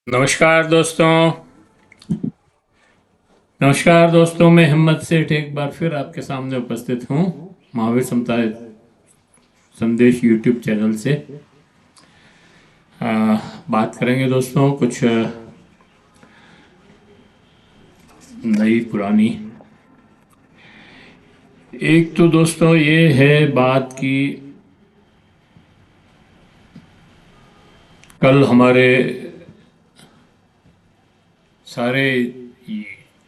नमस्कार दोस्तों। नमस्कार दोस्तों, मैं हिम्मत सेठ एक बार फिर आपके सामने उपस्थित हूँ महावीर समुदाय संदेश यूट्यूब चैनल से। बात करेंगे दोस्तों कुछ नई पुरानी। एक तो दोस्तों ये है बात कि कल हमारे सारे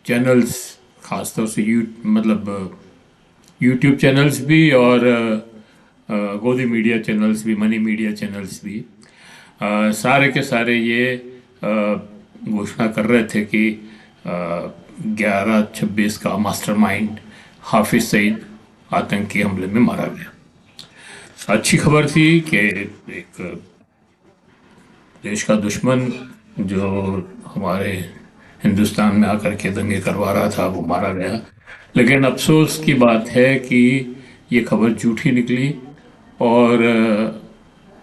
चैनल्स, खासतौर से यूट्यूब चैनल्स भी और गोदी मीडिया चैनल्स भी, मनी मीडिया चैनल्स भी, सारे के सारे ये घोषणा कर रहे थे कि 11/26 का मास्टरमाइंड हाफिज सईद आतंकी हमले में मारा गया। अच्छी खबर थी कि एक देश का दुश्मन जो हमारे हिंदुस्तान में आकर के दंगे करवा रहा था वो मारा गया। लेकिन अफसोस की बात है कि ये खबर झूठी निकली और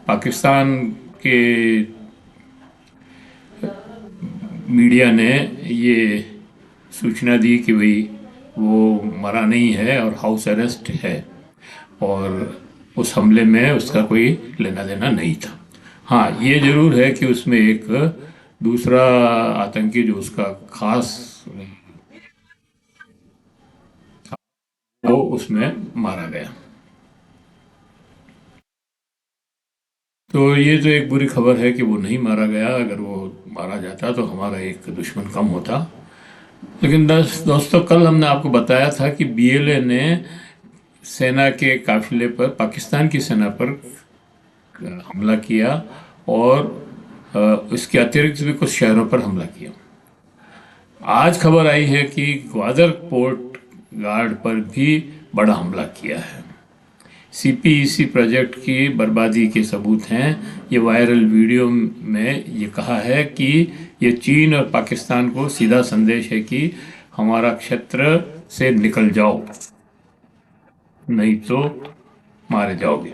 पाकिस्तान के मीडिया ने ये सूचना दी कि भाई वो मरा नहीं है और हाउस अरेस्ट है और उस हमले में उसका कोई लेना देना नहीं था। हाँ, ये जरूर है कि उसमें एक दूसरा आतंकी जो उसका खास, वो उसमें मारा गया। तो ये तो एक बुरी खबर है कि वो नहीं मारा गया। अगर वो मारा जाता तो हमारा एक दुश्मन कम होता। लेकिन दोस्तों, कल हमने आपको बताया था कि बीएलए ने सेना के काफिले पर, पाकिस्तान की सेना पर हमला किया और इसके अतिरिक्त भी कुछ शहरों पर हमला किया। आज खबर आई है कि ग्वादर पोर्ट गार्ड पर भी बड़ा हमला किया है। सीपीईसी प्रोजेक्ट की बर्बादी के सबूत हैं। ये वायरल वीडियो में ये कहा है कि ये चीन और पाकिस्तान को सीधा संदेश है कि हमारा क्षेत्र से निकल जाओ, नहीं तो मारे जाओगे।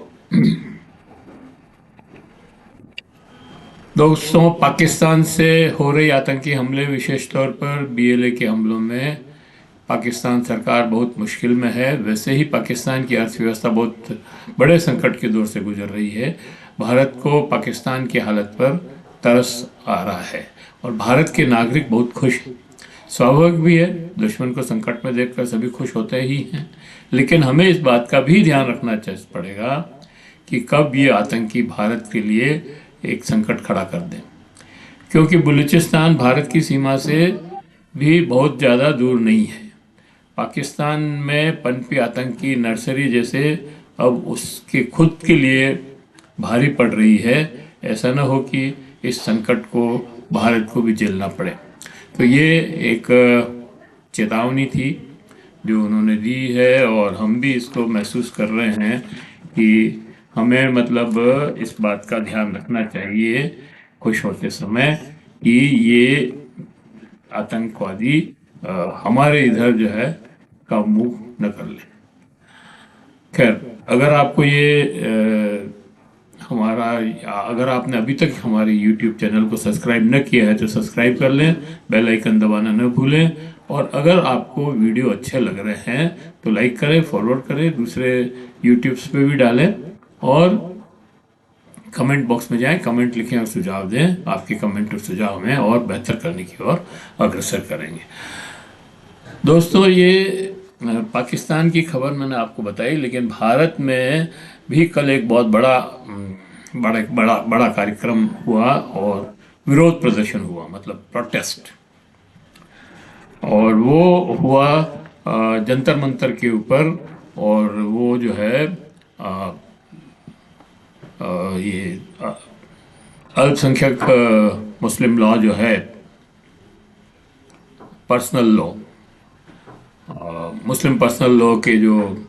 दोस्तों, पाकिस्तान से हो रही आतंकी हमले, विशेष तौर पर बीएलए के हमलों में पाकिस्तान सरकार बहुत मुश्किल में है। वैसे ही पाकिस्तान की अर्थव्यवस्था बहुत बड़े संकट के दौर से गुजर रही है। भारत को पाकिस्तान की हालत पर तरस आ रहा है और भारत के नागरिक बहुत खुश हैं। स्वाभाविक भी है, दुश्मन को संकट में देखकर सभी खुश होते ही हैं। लेकिन हमें इस बात का भी ध्यान रखना पड़ेगा कि कब ये आतंकी भारत के लिए एक संकट खड़ा कर दें, क्योंकि बलूचिस्तान भारत की सीमा से भी बहुत ज़्यादा दूर नहीं है। पाकिस्तान में पनपी आतंकी नर्सरी जैसे अब उसके खुद के लिए भारी पड़ रही है। ऐसा न हो कि इस संकट को भारत को भी झेलना पड़े। तो ये एक चेतावनी थी जो उन्होंने दी है और हम भी इसको महसूस कर रहे हैं कि हमें इस बात का ध्यान रखना चाहिए खुश होते समय कि ये आतंकवादी हमारे इधर जो है का मुंह न कर ले। खैर, अगर आपको ये हमारा, अगर आपने अभी तक हमारे YouTube चैनल को सब्सक्राइब न किया है तो सब्सक्राइब कर लें, बेल आइकन दबाना न भूलें। और अगर आपको वीडियो अच्छे लग रहे हैं तो लाइक करें, फॉरवर्ड करें, दूसरे यूट्यूब्स पे भी डालें और कमेंट बॉक्स में जाएं, कमेंट लिखें और सुझाव दें। आपके कमेंट और सुझाव हमें और बेहतर करने की ओर अग्रसर करेंगे। दोस्तों, ये पाकिस्तान की खबर मैंने आपको बताई, लेकिन भारत में भी कल एक बहुत बड़ा कार्यक्रम हुआ और विरोध प्रदर्शन हुआ, मतलब प्रोटेस्ट। और वो हुआ जंतर मंतर के ऊपर। और वो जो है ये अल्पसंख्यक मुस्लिम लॉ जो है, पर्सनल लॉ, मुस्लिम पर्सनल लॉ के जो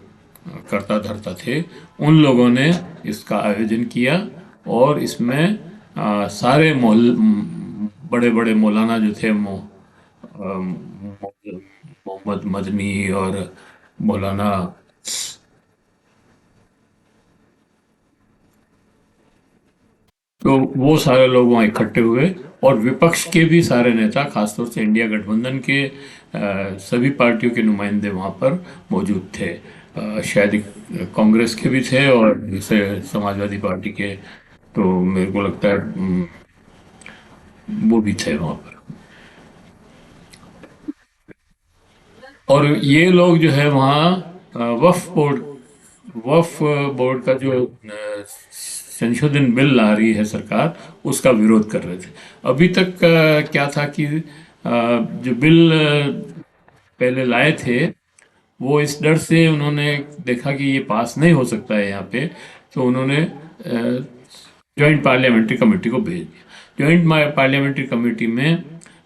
कर्ता धर्ता थे, उन लोगों ने इसका आयोजन किया। और इसमें सारे बड़े बड़े मौलाना जो थे, मोहम्मद मदनी और मौलाना तो वो सारे लोग वहाँ इकट्ठे हुए और विपक्ष के भी सारे नेता, खासतौर से इंडिया गठबंधन के सभी पार्टियों के नुमाइंदे वहाँ पर मौजूद थे। शायद कांग्रेस के भी थे और जैसे समाजवादी पार्टी के, तो मेरे को लगता है वो भी थे वहाँ पर। और ये लोग जो है वहाँ वक्फ बोर्ड का जो संशोधन बिल ला रही है सरकार, उसका विरोध कर रहे थे। अभी तक क्या था कि जो बिल पहले लाए थे, वो इस डर से उन्होंने देखा कि ये पास नहीं हो सकता है यहाँ पे, तो उन्होंने जॉइंट पार्लियामेंट्री कमेटी को भेज दिया। जॉइंट पार्लियामेंट्री कमेटी में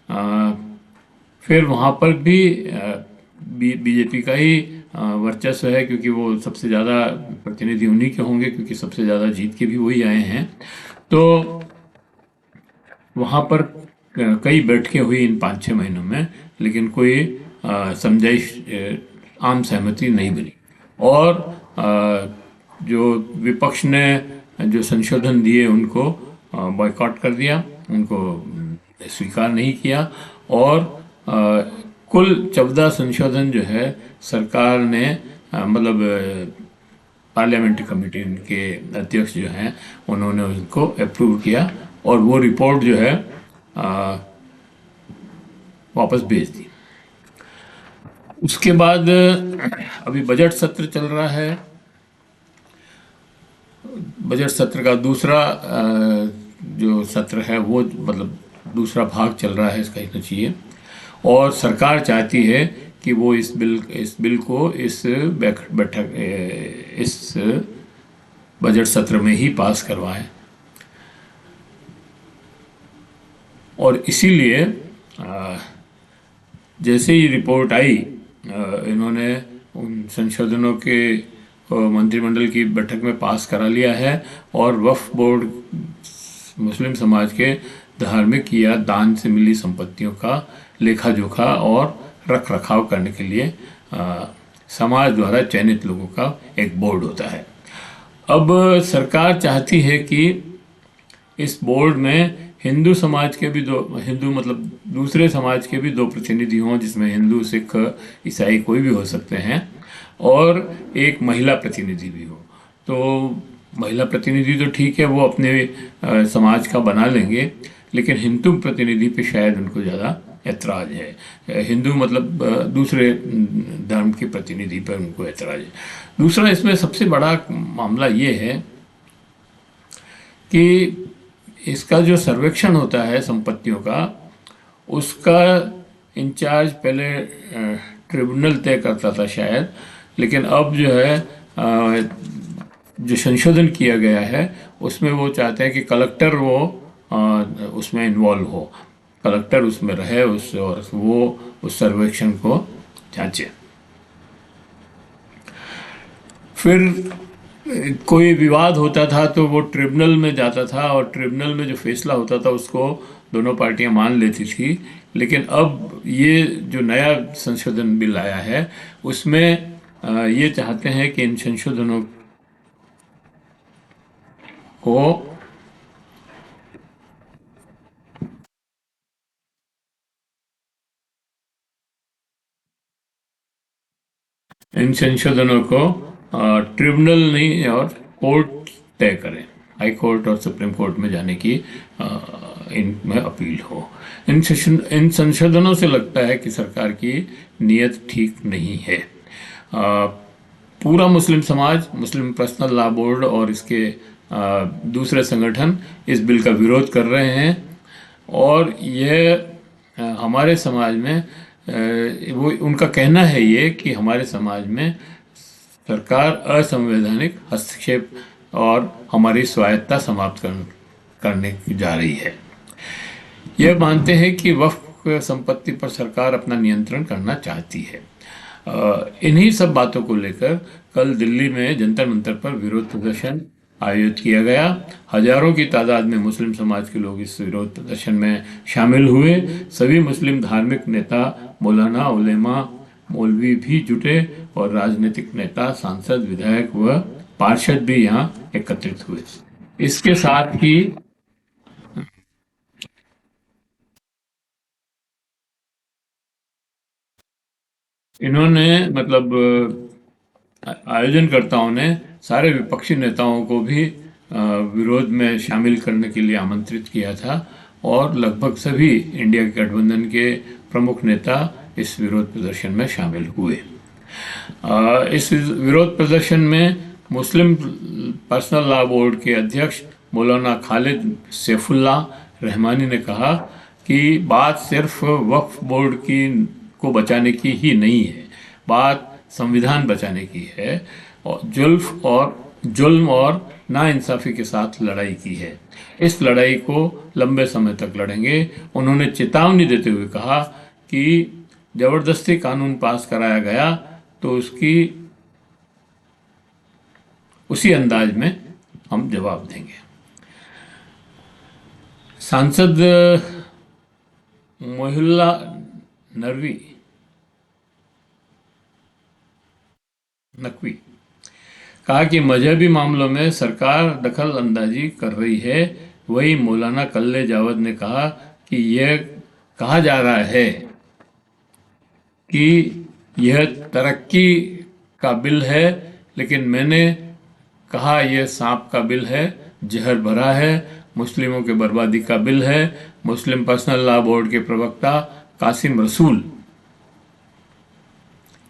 अ, फिर वहाँ पर भी बीजेपी का ही वर्चस्व है, क्योंकि वो सबसे ज़्यादा प्रतिनिधि उन्हीं के होंगे, क्योंकि सबसे ज़्यादा जीत के भी वही आए हैं। तो वहाँ पर कई बैठकें हुई इन 5-6 महीनों में, लेकिन कोई समझाइश आम सहमति नहीं बनी। और जो विपक्ष ने जो संशोधन दिए उनको बॉयकॉट कर दिया, उनको स्वीकार नहीं किया। और कुल 14 संशोधन जो है सरकार ने मतलब पार्लियामेंट्री कमेटी के अध्यक्ष जो हैं उन्होंने उनको अप्रूव किया और वो रिपोर्ट जो है आ, वापस भेज दी। उसके बाद अभी बजट सत्र चल रहा है। बजट सत्र का दूसरा जो सत्र है वो मतलब दूसरा भाग चल रहा है, इसका कहना चाहिए। और सरकार चाहती है कि वो इस बिल को इस बजट सत्र में ही पास करवाएं। और इसीलिए जैसे ही रिपोर्ट आई, इन्होंने उन संशोधनों के मंत्रिमंडल की बैठक में पास करा लिया है। और वक्फ बोर्ड मुस्लिम समाज के धार्मिक या दान से मिली संपत्तियों का लेखा जोखा और रख रखाव करने के लिए समाज द्वारा चयनित लोगों का एक बोर्ड होता है। अब सरकार चाहती है कि इस बोर्ड में हिंदू समाज के भी हिंदू मतलब दूसरे समाज के भी 2 प्रतिनिधि हों, जिसमें हिंदू, सिख, ईसाई कोई भी हो सकते हैं, और एक महिला प्रतिनिधि भी हो। तो महिला प्रतिनिधि तो ठीक है, वो अपने समाज का बना लेंगे, लेकिन हिंदू प्रतिनिधि पे शायद उनको ज़्यादा ऐतराज है। हिंदू मतलब दूसरे धर्म के प्रतिनिधि पर उनको ऐतराज है। दूसरा इसमें सबसे बड़ा मामला ये है कि इसका जो सर्वेक्षण होता है संपत्तियों का, उसका इंचार्ज पहले ट्रिब्यूनल तय करता था शायद, लेकिन अब जो है जो संशोधन किया गया है उसमें वो चाहते हैं कि कलेक्टर वो उसमें इन्वॉल्व हो, कलेक्टर उसमें रहे और वो उस सर्वेक्षण को जांचे। फिर कोई विवाद होता था तो वो ट्रिब्यूनल में जाता था, और ट्रिब्यूनल में जो फैसला होता था उसको दोनों पार्टियां मान लेती थी। लेकिन अब ये जो नया संशोधन बिल आया है उसमें ये चाहते हैं कि इन संशोधनों को ट्रिब्यूनल नहीं और कोर्ट तय करें, हाई कोर्ट और सुप्रीम कोर्ट में जाने की इनमें अपील हो। इन संशोधनों से लगता है कि सरकार की नीयत ठीक नहीं है। पूरा मुस्लिम समाज, मुस्लिम पर्सनल लॉ बोर्ड और इसके दूसरे संगठन इस बिल का विरोध कर रहे हैं। और यह हमारे समाज में वो उनका कहना है ये कि हमारे समाज में सरकार असंवैधानिक हस्तक्षेप और हमारी स्वायत्ता समाप्त करने जा रही है। यह मानते हैं कि वक्फ संपत्ति पर सरकार अपना नियंत्रण करना चाहती है। इन्हीं सब बातों को लेकर कल दिल्ली में जंतर मंतर पर विरोध प्रदर्शन आयोजित किया गया। हजारों की तादाद में मुस्लिम समाज के लोग इस विरोध प्रदर्शन में शामिल हुए। सभी मुस्लिम धार्मिक नेता, मौलाना, उलेमा, मौलवी भी जुटे और राजनीतिक नेता, सांसद, विधायक व पार्षद भी यहाँ एकत्रित हुए। इसके साथ ही इन्होंने मतलब आयोजनकर्ताओं ने सारे विपक्षी नेताओं को भी विरोध में शामिल करने के लिए आमंत्रित किया था और लगभग सभी इंडिया गठबंधन के प्रमुख नेता इस विरोध प्रदर्शन में शामिल हुए। इस विरोध प्रदर्शन में मुस्लिम पर्सनल लॉ बोर्ड के अध्यक्ष मौलाना खालिद सैफुल्लाह रहमानी ने कहा कि बात सिर्फ वक्फ बोर्ड की को बचाने की ही नहीं है, बात संविधान बचाने की है और जुल्म और नाइंसाफ़ी के साथ लड़ाई की है। इस लड़ाई को लंबे समय तक लड़ेंगे। उन्होंने चेतावनी देते हुए कहा कि ज़बरदस्ती कानून पास कराया गया तो उसी अंदाज में हम जवाब देंगे। सांसद मोहिल्ला नकवी कहा कि मजहबी मामलों में सरकार दखल अंदाजी कर रही है। वही मौलाना कल्ले जावद ने कहा कि यह कहा जा रहा है कि यह तरक्की का बिल है, लेकिन मैंने कहा यह सांप का बिल है, जहर भरा है, मुस्लिमों के बर्बादी का बिल है। मुस्लिम पर्सनल लॉ बोर्ड के प्रवक्ता कासिम रसूल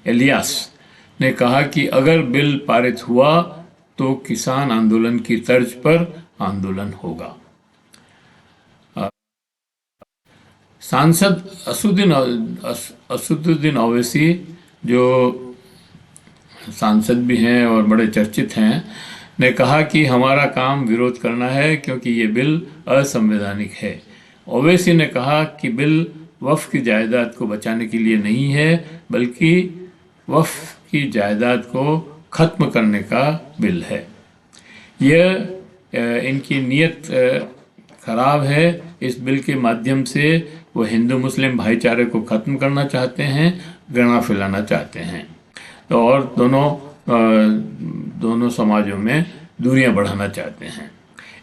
एलियास ने कहा कि अगर बिल पारित हुआ तो किसान आंदोलन की तर्ज पर आंदोलन होगा। सांसद असदुद्दीन ओवैसी जो सांसद भी हैं और बड़े चर्चित हैं, ने कहा कि हमारा काम विरोध करना है क्योंकि ये बिल असंवैधानिक है। ओवैसी ने कहा कि बिल वक्फ की जायदाद को बचाने के लिए नहीं है, बल्कि वक्फ की जायदाद को ख़त्म करने का बिल है। इनकी नीयत खराब है। इस बिल के माध्यम से वो हिंदू मुस्लिम भाईचारे को ख़त्म करना चाहते हैं, घृणा फैलाना चाहते हैं तो और दोनों समाजों में दूरियां बढ़ाना चाहते हैं।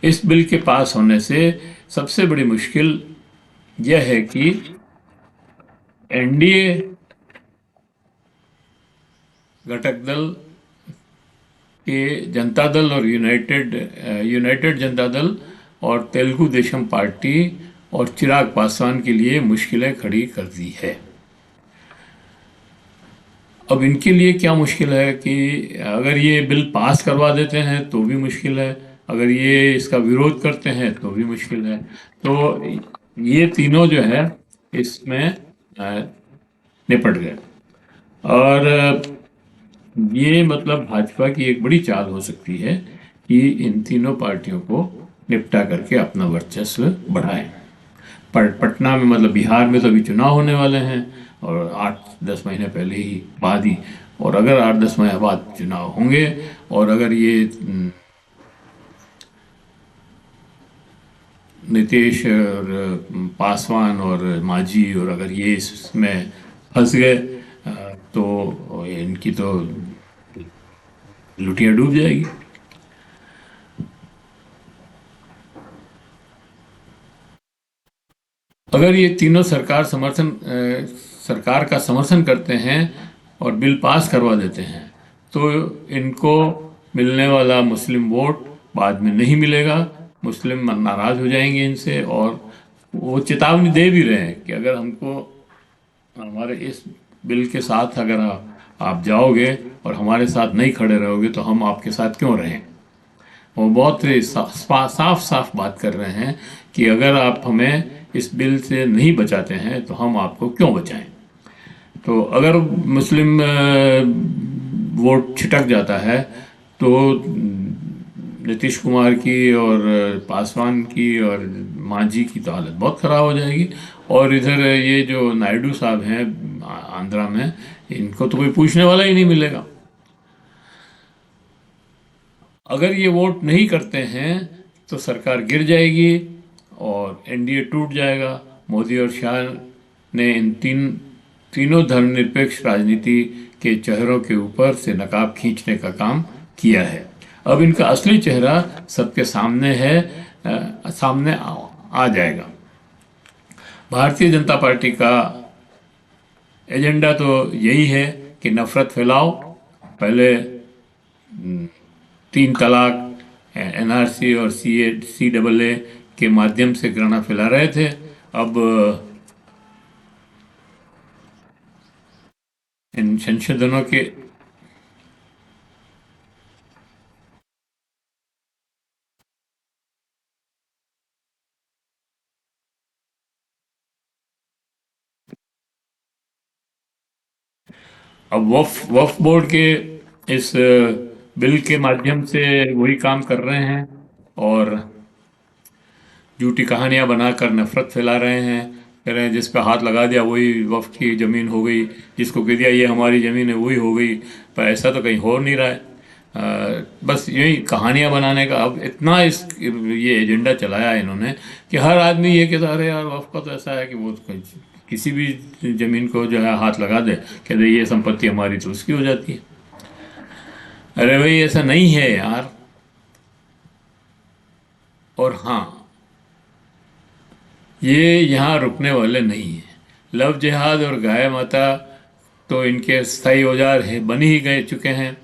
इस बिल के पास होने से सबसे बड़ी मुश्किल यह है कि एनडीए घटक दल के जनता दल और यूनाइटेड जनता दल और तेलुगु देशम पार्टी और चिराग पासवान के लिए मुश्किलें खड़ी कर दी है। अब इनके लिए क्या मुश्किल है कि अगर ये बिल पास करवा देते हैं तो भी मुश्किल है, अगर ये इसका विरोध करते हैं तो भी मुश्किल है। तो ये तीनों जो है इसमें निपट गए और ये मतलब भाजपा की एक बड़ी चाल हो सकती है कि इन तीनों पार्टियों को निपटा करके अपना वर्चस्व बढ़ाएं। पटना में मतलब बिहार में तो अभी चुनाव होने वाले हैं और 8-10 महीने पहले ही बाद ही, और अगर 8-10 महीने बाद चुनाव होंगे और अगर ये नीतीश और पासवान और मांझी और अगर ये इसमें फंस गए तो इनकी तो लुटिया डूब जाएगी। अगर ये तीनों सरकार का समर्थन करते हैं और बिल पास करवा देते हैं तो इनको मिलने वाला मुस्लिम वोट बाद में नहीं मिलेगा। मुस्लिम नाराज हो जाएंगे इनसे और वो चेतावनी दे भी रहे हैं कि अगर हमको हमारे इस बिल के साथ अगर आप जाओगे और हमारे साथ नहीं खड़े रहोगे तो हम आपके साथ क्यों रहें। वो बहुत साफ बात कर रहे हैं कि अगर आप हमें इस बिल से नहीं बचाते हैं तो हम आपको क्यों बचाएं। तो अगर मुस्लिम वोट छिटक जाता है तो नीतीश कुमार की और पासवान की और मांझी की तो हालत बहुत ख़राब हो जाएगी। और इधर ये जो नायडू साहब हैं आंध्रा में, इनको तो कोई पूछने वाला ही नहीं मिलेगा। अगर ये वोट नहीं करते हैं तो सरकार गिर जाएगी और एनडीए टूट जाएगा। मोदी और शाह ने इन तीनों धर्मनिरपेक्ष राजनीति के चेहरों के ऊपर से नकाब खींचने का काम किया है। अब इनका असली चेहरा सबके सामने आ जाएगा। भारतीय जनता पार्टी का एजेंडा तो यही है कि नफ़रत फैलाओ। पहले 3 तलाक, एनआरसी और CAA के माध्यम से घृणा फैला रहे थे। अब इन संशोधनों के अब वक्फ बोर्ड के इस बिल के माध्यम से वही काम कर रहे हैं और झूठी कहानियां बनाकर नफरत फैला रहे हैं। कह रहे हैं जिस पे हाथ लगा दिया वही वक्फ की ज़मीन हो गई, जिसको कह दिया ये हमारी ज़मीन है वही हो गई। पर ऐसा तो कहीं हो नहीं रहा है। बस यही कहानियां बनाने का अब इतना ये एजेंडा चलाया है इन्होंने कि हर आदमी ये कहता अरे यार वक्फ का तो ऐसा है कि वो तो किसी भी ज़मीन को जो है हाथ लगा दे, कह दे ये संपत्ति हमारी, तो उसकी हो जाती है। अरे भाई ऐसा नहीं है यार। और हाँ, ये यहाँ रुकने वाले नहीं हैं। लव जिहाद और गाय माता तो इनके स्थायी औजार है, बन ही गए चुके हैं।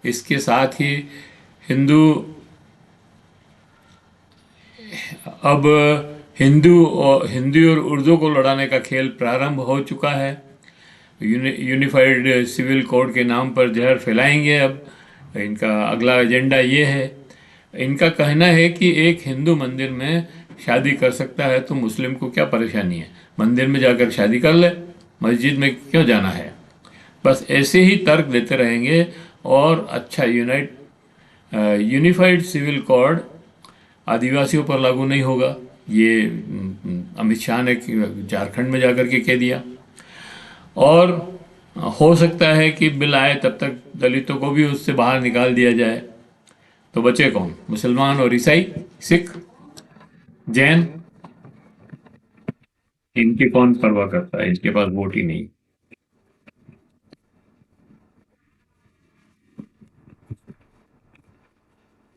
इसके साथ ही हिंदू अब हिंदी और उर्दू को लड़ाने का खेल प्रारंभ हो चुका है। यूनिफाइड सिविल कोड के नाम पर जहर फैलाएंगे। अब इनका अगला एजेंडा ये है। इनका कहना है कि एक हिंदू मंदिर में शादी कर सकता है तो मुस्लिम को क्या परेशानी है, मंदिर में जाकर शादी कर ले, मस्जिद में क्यों जाना है। बस ऐसे ही तर्क देते रहेंगे। और अच्छा, यूनिफाइड सिविल कोड आदिवासियों पर लागू नहीं होगा, ये अमित शाह ने झारखंड में जाकर के कह दिया। और हो सकता है कि बिल आए तब तक दलितों को भी उससे बाहर निकाल दिया जाए। तो बचे कौन? मुसलमान और ईसाई, सिख, जैन। इनकी कौन परवाह करता है, इनके पास वोट ही नहीं।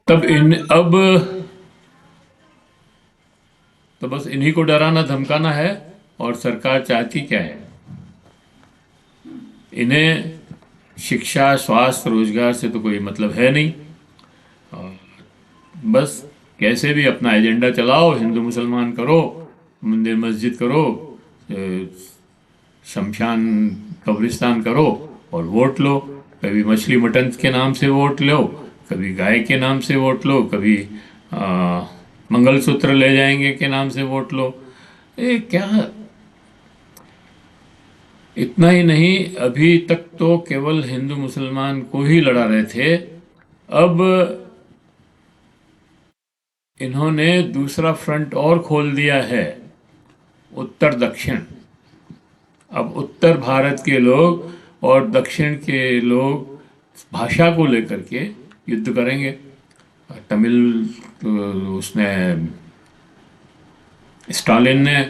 तब इन अब तो बस इन्हीं को डराना धमकाना है। और सरकार चाहती क्या है? इन्हें शिक्षा, स्वास्थ्य, रोजगार से तो कोई मतलब है नहीं। और बस कैसे भी अपना एजेंडा चलाओ, हिंदू मुसलमान करो, मंदिर मस्जिद करो, शमशान कब्रिस्तान करो और वोट लो। कभी मछली मटन के नाम से वोट लो, कभी गाय के नाम से वोट लो, कभी मंगलसूत्र ले जाएंगे के नाम से वोट लो। ये क्या? इतना ही नहीं, अभी तक तो केवल हिंदू मुसलमान को ही लड़ा रहे थे। अब इन्होंने दूसरा फ्रंट और खोल दिया है, उत्तर दक्षिण। अब उत्तर भारत के लोग और दक्षिण के लोग भाषा को लेकर के युद्ध करेंगे। तमिल तो उसने स्टालिन ने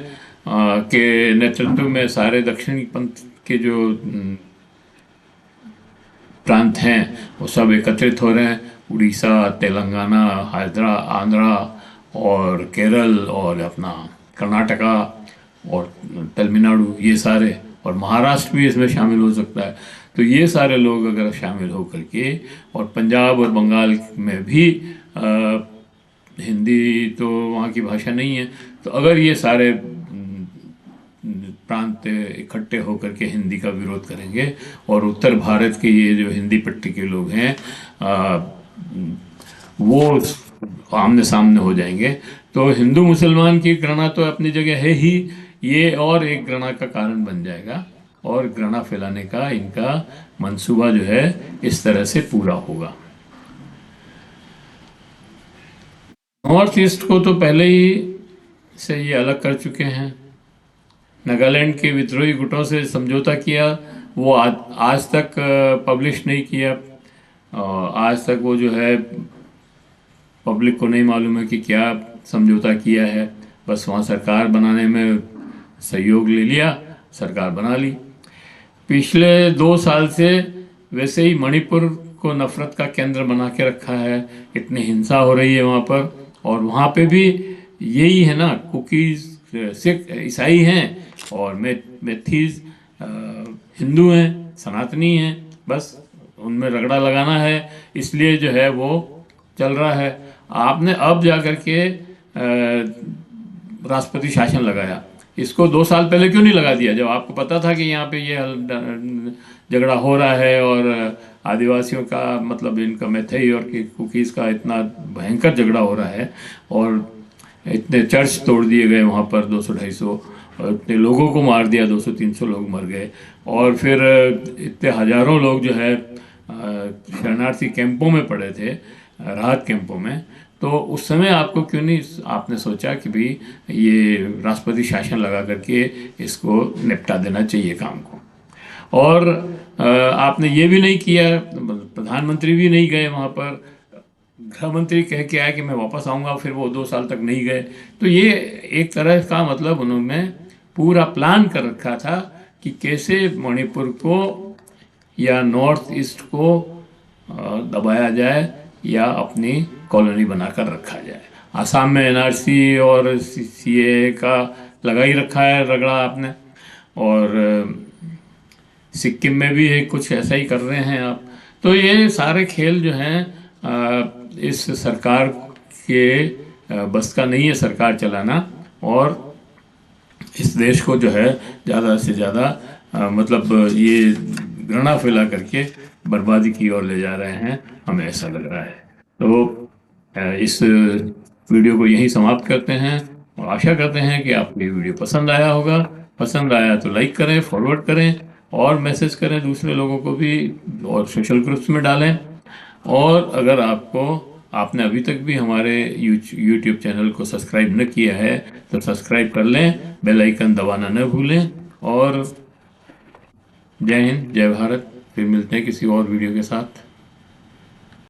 के नेतृत्व में सारे दक्षिणी पंथ के जो प्रांत हैं वो सब एकत्रित हो रहे हैं। उड़ीसा, तेलंगाना, आंध्रा और केरल और अपना कर्नाटका और तमिलनाडु, ये सारे, और महाराष्ट्र भी इसमें शामिल हो सकता है। तो ये सारे लोग अगर शामिल हो करके, और पंजाब और बंगाल में भी हिंदी तो वहाँ की भाषा नहीं है, तो अगर ये सारे प्रांत इकट्ठे होकर के हिंदी का विरोध करेंगे और उत्तर भारत के ये जो हिंदी पट्टी के लोग हैं वो आमने सामने हो जाएंगे, तो हिंदू मुसलमान की घृणा तो अपनी जगह है ही, ये और एक घृणा का कारण बन जाएगा और घृणा फैलाने का इनका मंसूबा जो है इस तरह से पूरा होगा। नॉर्थ ईस्ट को तो पहले ही से ये अलग कर चुके हैं। नागालैंड के विद्रोही गुटों से समझौता किया, वो आज तक पब्लिश नहीं किया। आज तक वो जो है पब्लिक को नहीं मालूम है कि क्या समझौता किया है। बस वहाँ सरकार बनाने में सहयोग ले लिया, सरकार बना ली। पिछले 2 साल से वैसे ही मणिपुर को नफरत का केंद्र बना के रखा है। इतनी हिंसा हो रही है वहाँ पर, और वहाँ पे भी यही है ना, कुकीज़ सिख ईसाई हैं और मैथीज हिंदू हैं, सनातनी हैं, बस उनमें रगड़ा लगाना है, इसलिए जो है वो चल रहा है। आपने अब जा कर के राष्ट्रपति शासन लगाया, इसको 2 साल पहले क्यों नहीं लगा दिया, जब आपको पता था कि यहाँ पे ये झगड़ा हो रहा है और आदिवासियों का मतलब इनका मैथई और कुकीज़ का इतना भयंकर झगड़ा हो रहा है और इतने चर्च तोड़ दिए गए वहाँ पर 200-250, और इतने लोगों को मार दिया, 200-300 लोग मर गए, और फिर इतने हजारों लोग जो है शरणार्थी कैंपों में पड़े थे, राहत कैंपों में। तो उस समय आपको क्यों नहीं आपने सोचा कि भाई ये राष्ट्रपति शासन लगा करके इसको निपटा देना चाहिए काम को। और आपने ये भी नहीं किया, प्रधानमंत्री भी नहीं गए वहाँ पर, गृह मंत्री कह के आया कि मैं वापस आऊँगा, फिर वो 2 साल तक नहीं गए। तो ये एक तरह का मतलब उन्होंने पूरा प्लान कर रखा था कि कैसे मणिपुर को या नॉर्थ ईस्ट को दबाया जाए या अपनी कॉलोनी बनाकर रखा जाए। आसाम में एनआरसी और सीएए का लगा ही रखा है रगड़ा आपने, और सिक्किम में भी है, कुछ ऐसा ही कर रहे हैं आप। तो ये सारे खेल जो हैं इस सरकार के बस का नहीं है सरकार चलाना, और इस देश को जो है ज़्यादा से ज़्यादा मतलब ये घृणा फैला करके बर्बादी की ओर ले जा रहे हैं, हमें ऐसा लग रहा है। तो इस वीडियो को यहीं समाप्त करते हैं और आशा करते हैं कि आपको ये वीडियो पसंद आया होगा। पसंद आया तो लाइक करें, फॉरवर्ड करें और मैसेज करें दूसरे लोगों को भी, और सोशल ग्रुप्स में डालें। और अगर आपने अभी तक भी हमारे यूट्यूब चैनल को सब्सक्राइब न किया है तो सब्सक्राइब कर लें, बेल आइकन दबाना न भूलें। और जय हिंद, जय भारत। फिर मिलते हैं किसी और वीडियो के साथ।